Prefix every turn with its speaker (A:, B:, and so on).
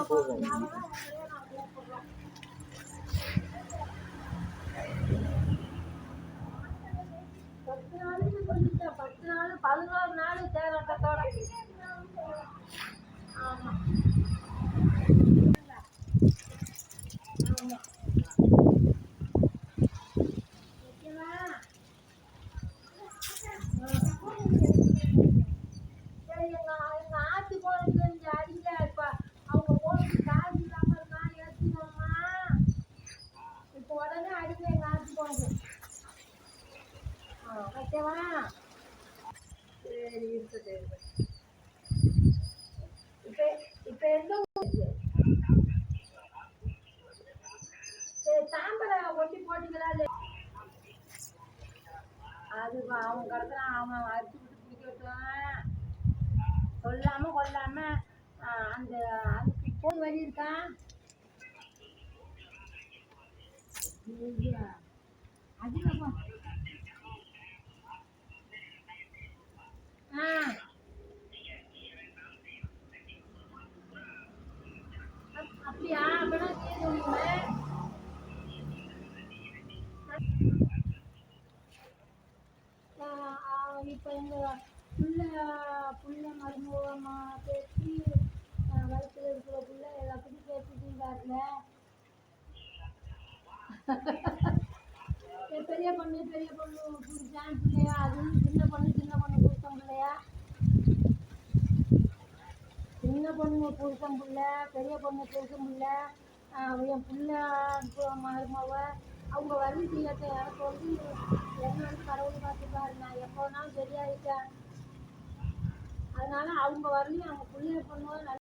A: போகும்.
B: பத்து நாள் 11 நாள் தேரோட்டத்தோட. ஆமா ஆமா சரி, எங்க ஆத்து போனது இங்க அடிக்கல. இப்ப அவங்க போனது காசு இல்லாம இருக்கா, ஏத்துக்கோமா. இப்ப உடனே அடிக்கல எங்க ஆத்து போனது. ஓகேவா? சரி, இருக்குது. இப்ப இப்ப எந்த ஊருக்கு? சரி, தாம்பரை ஒட்டி போட்டீங்களா? அது அவன் கிடக்குறான், அவன் அடிச்சு விட்டு பிடிக்கட்டும். சொல்லாம கொல்லாம அந்த அதுக்கு போன் வழி இருக்கா? அதிகமா அப்படியா? அப்படின்னா இப்போ எங்க புள்ள மருமகமா பேசி வயிற்றுல இருக்கிற புள்ள எல்லாத்தையும் பேசிட்டு பெரிய பொண்ணு பிடிச்சான் பிள்ளையா, அதுவும் சின்ன பொண்ணு பிடிச்ச பிள்ளையா? சின்ன பொண்ணு புருஷன் பிள்ளை, பெரிய பொண்ணு புருஷன் பிள்ளை, என் பிள்ளை மருமவ அவங்க வரி செய்யத்தை எனக்கு வந்து என்ன வந்து கடவுள் பார்த்துப்பாரு. நான் எப்போனாலும் சரியாயிட்டேன். அதனால அவங்க வரலையும் அவங்க பிள்ளைய பண்ணுவோம்.